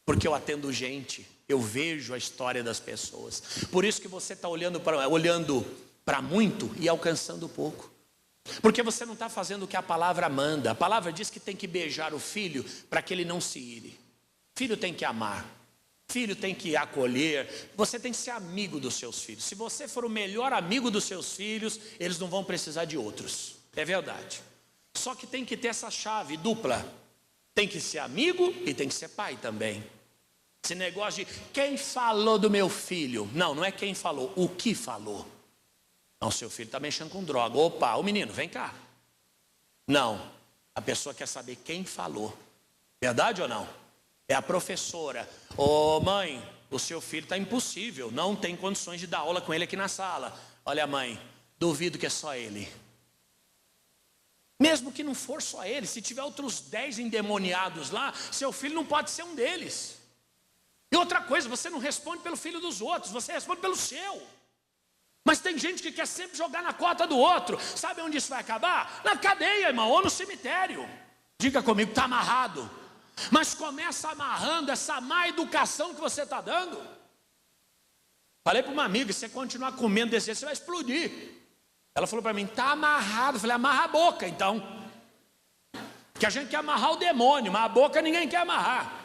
Porque eu atendo gente, eu vejo a história das pessoas. Por isso que você está olhando para muito e alcançando pouco. Porque você não está fazendo o que a palavra manda. A palavra diz que tem que beijar o filho para que ele não se ire. Filho tem que amar. Filho tem que acolher. Você tem que ser amigo dos seus filhos. Se você for o melhor amigo dos seus filhos, eles não vão precisar de outros. É verdade. Só que tem que ter essa chave dupla. Tem que ser amigo e tem que ser pai também. Esse negócio de quem falou do meu filho. Não é quem falou, o que falou. Não, seu filho está mexendo com droga. Opa, o menino, vem cá. Não, a pessoa quer saber quem falou. Verdade ou não? É a professora. Mãe, o seu filho está impossível. Não tem condições de dar aula com ele aqui na sala. Olha, mãe, duvido que é só ele. Mesmo que não for só ele, se tiver outros 10 endemoniados lá, seu filho não pode ser um deles. E outra coisa, você não responde pelo filho dos outros, você responde pelo seu. Mas tem gente que quer sempre jogar na cota do outro. Sabe onde isso vai acabar? Na cadeia, irmão, ou no cemitério. Diga comigo, está amarrado. Mas começa amarrando essa má educação que você está dando. Falei para uma amiga, se você continuar comendo desse jeito, você vai explodir. Ela falou para mim, está amarrado. Eu falei, amarra a boca então. Porque a gente quer amarrar o demônio, mas a boca ninguém quer amarrar.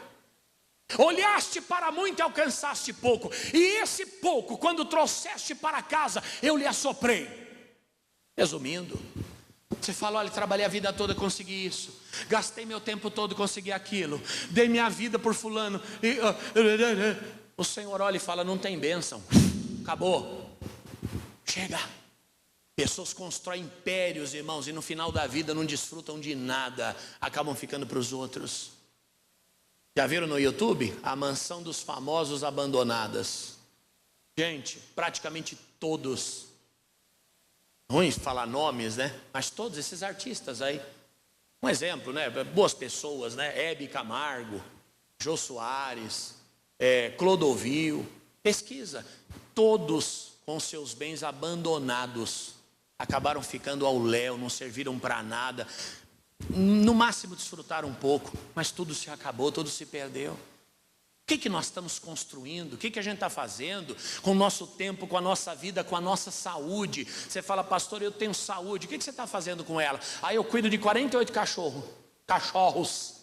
Olhaste para muito e alcançaste pouco. E esse pouco, quando trouxeste para casa, eu lhe assoprei. Resumindo, você fala, olha, trabalhei a vida toda, consegui isso. Gastei meu tempo todo, consegui aquilo. Dei minha vida por fulano. O Senhor olha e fala, não tem bênção. Acabou. Chega. Pessoas constroem impérios, irmãos, e no final da vida não desfrutam de nada. Acabam ficando para os outros. Já viram no YouTube? A mansão dos famosos abandonadas. Gente, praticamente todos. Ruim falar nomes, né? Mas todos esses artistas aí. Um exemplo, né? Boas pessoas, né? Hebe Camargo, Jô Soares, Clodovil. Pesquisa. Todos com seus bens abandonados. Acabaram ficando ao léu, não serviram para nada. No máximo desfrutaram um pouco, mas tudo se acabou, tudo se perdeu. O que nós estamos construindo? O que a gente está fazendo com o nosso tempo, com a nossa vida, com a nossa saúde? Você fala, pastor, eu tenho saúde, o que você está fazendo com ela? Eu cuido de 48 cachorros.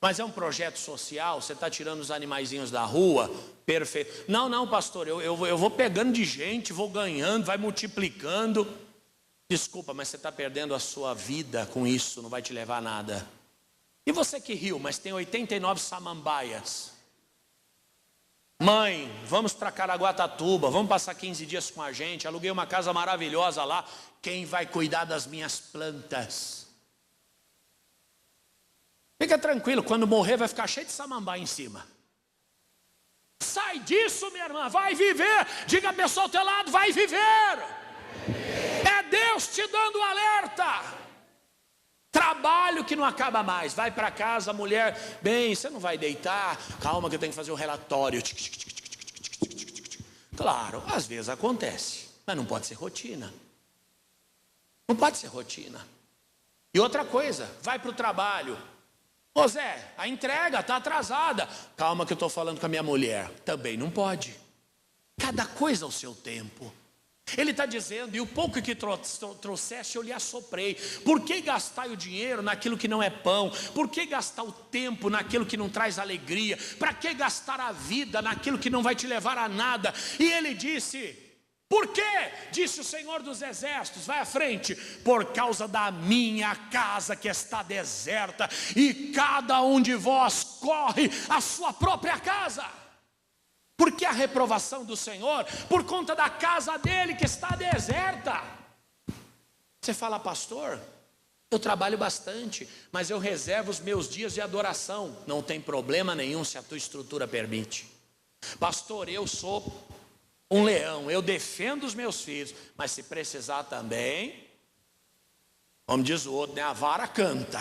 Mas é um projeto social, você está tirando os animaizinhos da rua, perfeito. Não, pastor, eu vou pegando de gente, vou ganhando, vai multiplicando. Desculpa, mas você está perdendo a sua vida com isso, não vai te levar a nada. E você que riu, mas tem 89 samambaias. Mãe, vamos para Caraguatatuba, vamos passar 15 dias com a gente, aluguei uma casa maravilhosa lá. Quem vai cuidar das minhas plantas? Fica tranquilo, quando morrer vai ficar cheio de samambaia em cima. Sai disso, minha irmã, vai viver. Diga a pessoa ao teu lado, vai viver. É Deus te dando um alerta. Trabalho que não acaba mais. Vai para casa, mulher, bem, você não vai deitar. Calma que eu tenho que fazer um relatório. Claro, às vezes acontece, mas não pode ser rotina. Não pode ser rotina. E outra coisa, vai para o trabalho. Ô Zé, a entrega está atrasada. Calma que eu estou falando com a minha mulher. Também não pode. Cada coisa ao seu tempo. Ele está dizendo: e o pouco que trouxeste eu lhe assoprei. Por que gastar o dinheiro naquilo que não é pão? Por que gastar o tempo naquilo que não traz alegria? Para que gastar a vida naquilo que não vai te levar a nada? E ele disse: por quê? Disse o Senhor dos Exércitos, vai à frente: por causa da minha casa que está deserta, e cada um de vós corre à sua própria casa. Por que a reprovação do Senhor? Por conta da casa dele que está deserta. Você fala: pastor, eu trabalho bastante, mas eu reservo os meus dias de adoração. Não tem problema nenhum se a tua estrutura permite. Pastor, eu sou um leão, eu defendo os meus filhos, mas se precisar também, como diz o outro, né, a vara canta.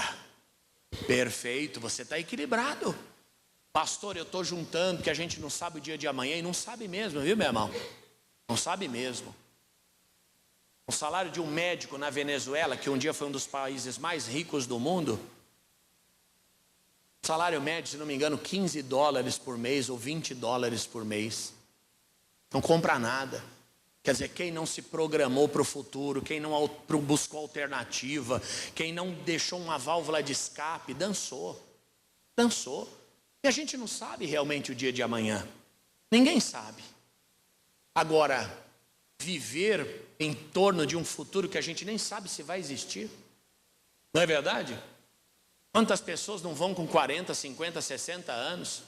Perfeito, você está equilibrado. Pastor, eu estou juntando, que a gente não sabe o dia de amanhã, e não sabe mesmo, viu, meu irmão? Não sabe mesmo. O salário de um médico na Venezuela, que um dia foi um dos países mais ricos do mundo, salário médio, se não me engano, $15 por mês ou $20 por mês. Não compra nada. Quer dizer, quem não se programou para o futuro, quem não buscou alternativa, quem não deixou uma válvula de escape, dançou. E a gente não sabe realmente o dia de amanhã. Ninguém sabe. Agora, viver em torno de um futuro que a gente nem sabe se vai existir, não é verdade? Quantas pessoas não vão com 40, 50, 60 anos?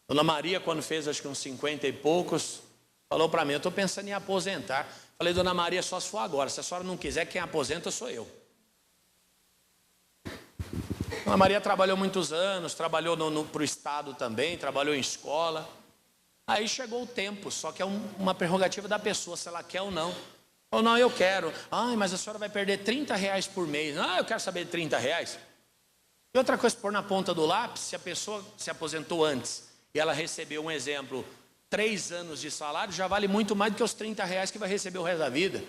Dona Maria, quando fez acho que uns 50 e poucos, falou para mim: eu estou pensando em aposentar. Falei: Dona Maria, só se for agora. Se a senhora não quiser, quem aposenta sou eu. Dona Maria trabalhou muitos anos, trabalhou para o Estado também, trabalhou em escola. Aí chegou o tempo, só que é uma prerrogativa da pessoa, se ela quer ou não. Ou não, eu quero. Ai, mas a senhora vai perder R$30 por mês. Ah, eu quero saber de R$30. E outra coisa, pôr na ponta do lápis, se a pessoa se aposentou antes e ela recebeu, um exemplo, 3 anos de salário, já vale muito mais do que os R$30 que vai receber o resto da vida.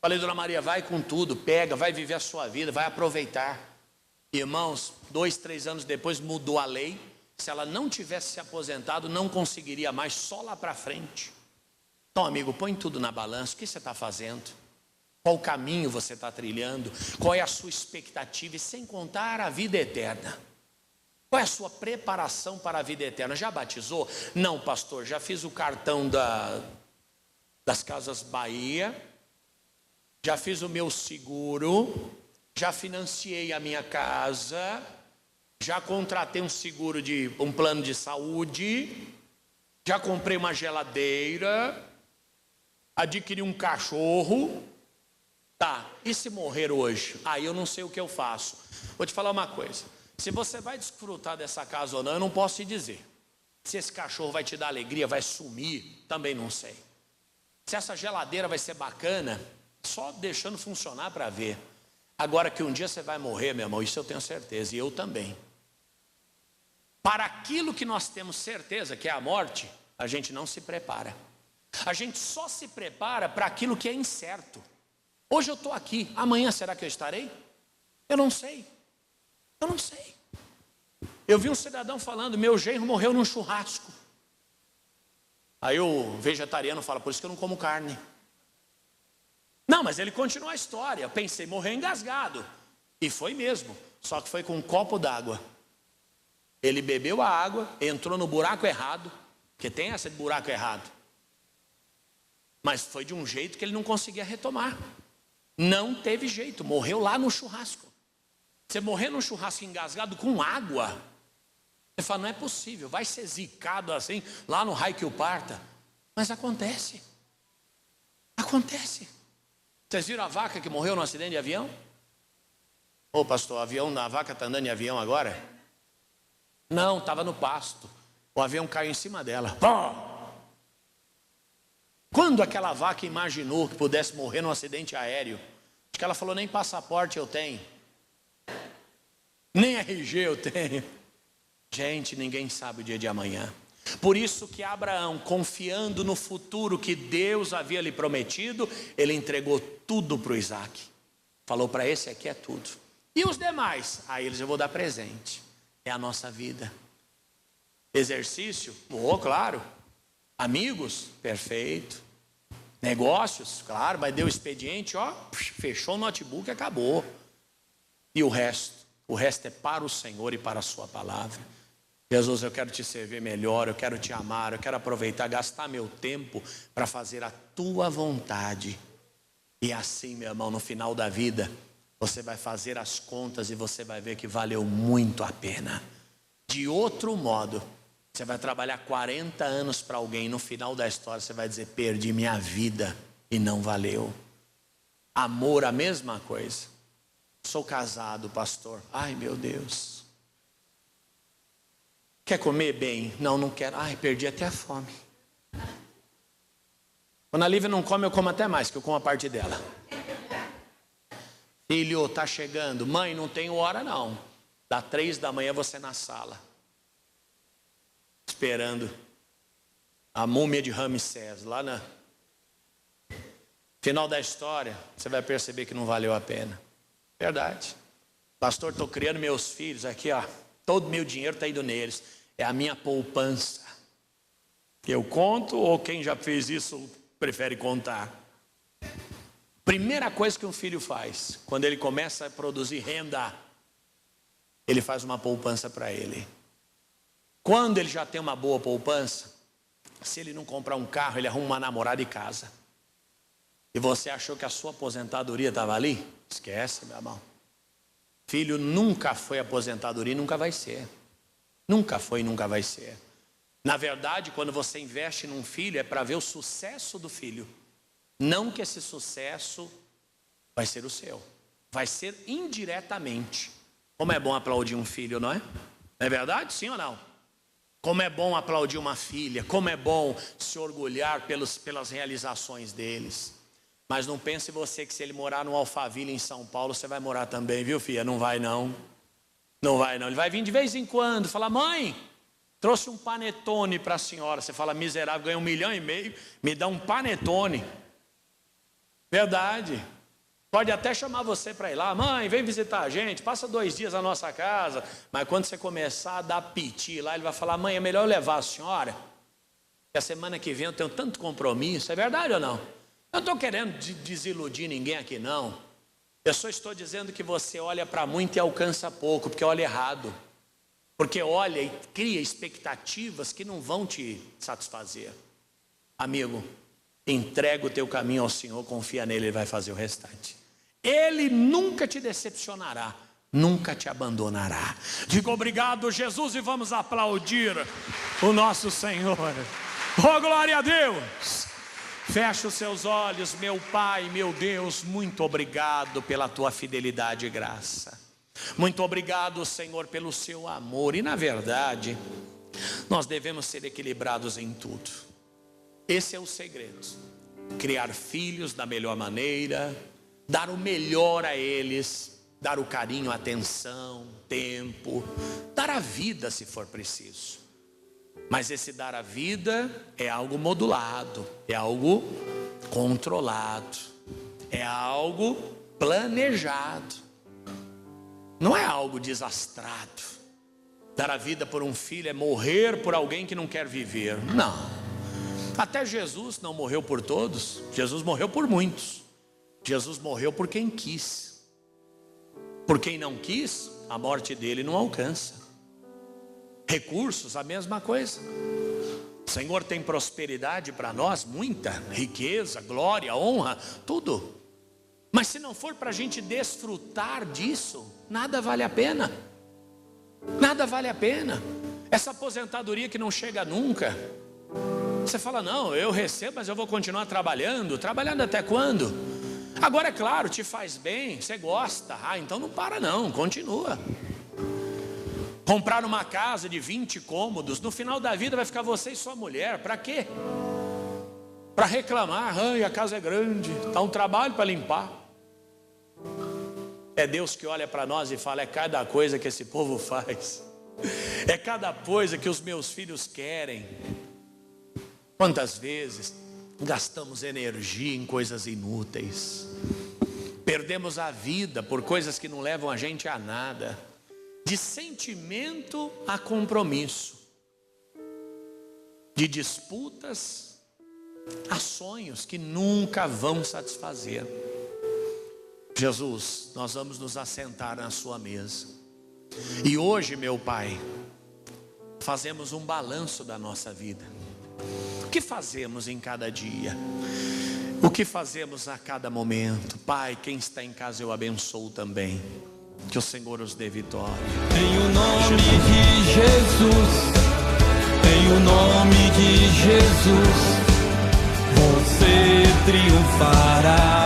Falei: Dona Maria, vai com tudo, pega, vai viver a sua vida, vai aproveitar. Irmãos, 2, 3 anos depois mudou a lei. Se ela não tivesse se aposentado, não conseguiria mais, só lá para frente. Então, amigo, põe tudo na balança. O que você está fazendo? Qual caminho você está trilhando? Qual é a sua expectativa? E sem contar a vida eterna. Qual é a sua preparação para a vida eterna? Já batizou? Não, pastor, já fiz o cartão das Casas Bahia, já fiz o meu seguro, já financiei a minha casa, já contratei um plano de saúde, já comprei uma geladeira, adquiri um cachorro. Tá, e se morrer hoje? Aí eu não sei o que eu faço. Vou te falar uma coisa: se você vai desfrutar dessa casa ou não, eu não posso te dizer. Se esse cachorro vai te dar alegria, vai sumir, também não sei. Se essa geladeira vai ser bacana, só deixando funcionar para ver. Agora que um dia você vai morrer, meu irmão, isso eu tenho certeza, e eu também. Para aquilo que nós temos certeza, que é a morte, a gente não se prepara. A gente só se prepara para aquilo que é incerto. Hoje eu estou aqui, amanhã será que eu estarei? Eu não sei. Eu vi um cidadão falando: meu genro morreu num churrasco. Aí o vegetariano fala: por isso que eu não como carne. Não, mas ele continua a história. Eu pensei, morreu engasgado. E foi mesmo, só que foi com um copo d'água. Ele bebeu a água, entrou no buraco errado, porque tem essa de buraco errado. Mas foi de um jeito que ele não conseguia retomar. Não teve jeito, morreu lá no churrasco. Você morrer no churrasco engasgado com água, você fala: não é possível, vai ser zicado assim, lá no raio que o parta. Mas acontece. Vocês viram a vaca que morreu no acidente de avião? Ô pastor, a vaca está andando em avião agora? Não, estava no pasto. O avião caiu em cima dela. Pô! Quando aquela vaca imaginou que pudesse morrer num acidente aéreo? Acho que ela falou: nem passaporte eu tenho, nem RG eu tenho. Gente, ninguém sabe o dia de amanhã. Por isso que Abraão, confiando no futuro que Deus havia lhe prometido, ele entregou tudo para o Isaac. Falou: para esse aqui é tudo. E os demais? A eles eu vou dar presente. É a nossa vida. Exercício? Claro. Amigos? Perfeito. Negócios? Claro, mas deu expediente, ó, fechou o notebook e acabou. E o resto? O resto é para o Senhor e para a sua palavra. Jesus, eu quero te servir melhor, eu quero te amar, eu quero aproveitar, gastar meu tempo para fazer a tua vontade. E assim, meu irmão, no final da vida, você vai fazer as contas e você vai ver que valeu muito a pena. De outro modo, você vai trabalhar 40 anos para alguém, no final da história você vai dizer, perdi minha vida e não valeu. Amor, a mesma coisa. Sou casado, pastor. Ai, meu Deus. Quer comer bem? Não, não quero. Ai, perdi até a fome. Quando a Lívia não come, eu como até mais, que eu como a parte dela. Filho, tá chegando. Mãe, não tenho hora não. Dá 3 da manhã você na sala. Esperando a múmia de Ramsés. Lá na final da história, você vai perceber que não valeu a pena. Verdade. Pastor, estou criando meus filhos aqui, ó. Todo meu dinheiro está indo neles. É a minha poupança. Eu conto ou quem já fez isso prefere contar? Primeira coisa que um filho faz, quando ele começa a produzir renda, ele faz uma poupança para ele. Quando ele já tem uma boa poupança, se ele não comprar um carro, ele arruma uma namorada e casa. E você achou que a sua aposentadoria estava ali? Esquece, meu irmão. Filho nunca foi aposentadoria e nunca vai ser. Nunca foi e nunca vai ser. Na verdade, quando você investe num filho, é para ver o sucesso do filho. Não que esse sucesso vai ser o seu. Vai ser indiretamente. Como é bom aplaudir um filho, não é? Não é verdade? Sim ou não? Como é bom aplaudir uma filha. Como é bom se orgulhar pelas realizações deles. Mas não pense você que se ele morar no Alphaville em São Paulo, você vai morar também, viu, filha? Não vai não. Não vai não. Ele vai vir de vez em quando, falar, mãe, trouxe um panetone para a senhora. Você fala, miserável, ganha 1,5 milhão, me dá um panetone. Verdade. Pode até chamar você para ir lá, mãe, vem visitar a gente, passa 2 dias na nossa casa. Mas quando você começar a dar piti lá, ele vai falar, mãe, é melhor eu levar a senhora? Porque a semana que vem eu tenho tanto compromisso. É verdade ou não? Eu não estou querendo desiludir ninguém aqui não. Eu só estou dizendo que você olha para muito e alcança pouco, porque olha errado. Porque olha e cria expectativas que não vão te satisfazer. Amigo, entrega o teu caminho ao Senhor, confia nele, ele vai fazer o restante. Ele nunca te decepcionará, nunca te abandonará. Diga obrigado, Jesus, e vamos aplaudir o nosso Senhor. Oh, glória a Deus! Feche os seus olhos, meu Pai, meu Deus, muito obrigado pela tua fidelidade e graça. Muito obrigado, Senhor, pelo seu amor. E na verdade, nós devemos ser equilibrados em tudo. Esse é o segredo. Criar filhos da melhor maneira, dar o melhor a eles, dar o carinho, a atenção, tempo, dar a vida se for preciso. Mas esse dar a vida é algo modulado, é algo controlado, é algo planejado. Não é algo desastrado. Dar a vida por um filho é morrer por alguém que não quer viver. Não. Até Jesus não morreu por todos. Jesus morreu por muitos. Jesus morreu por quem quis. Por quem não quis, a morte dele não alcança. Recursos, a mesma coisa. O Senhor tem prosperidade para nós, muita riqueza, glória, honra, tudo. Mas se não for para a gente desfrutar disso, nada vale a pena. Nada vale a pena. Essa aposentadoria que não chega nunca. Você fala, não, eu recebo, mas eu vou continuar trabalhando. Trabalhando até quando? Agora é claro, te faz bem, você gosta. Ah, então não para não, continua. Comprar uma casa de 20 cômodos, no final da vida vai ficar você e sua mulher. Para quê? Para reclamar, ai, a casa é grande, está um trabalho para limpar. É Deus que olha para nós e fala, é cada coisa que esse povo faz. É cada coisa que os meus filhos querem. Quantas vezes gastamos energia em coisas inúteis. Perdemos a vida por coisas que não levam a gente a nada. De sentimento a compromisso. de disputas, há sonhos que nunca vão satisfazer. Jesus, nós vamos nos assentar na sua mesa. E hoje, meu Pai, fazemos um balanço da nossa vida. O que fazemos em cada dia? O que fazemos a cada momento? Pai, quem está em casa eu abençoo também. Que o Senhor os dê vitória. Em o nome de Jesus, em o nome de Jesus, você triunfará.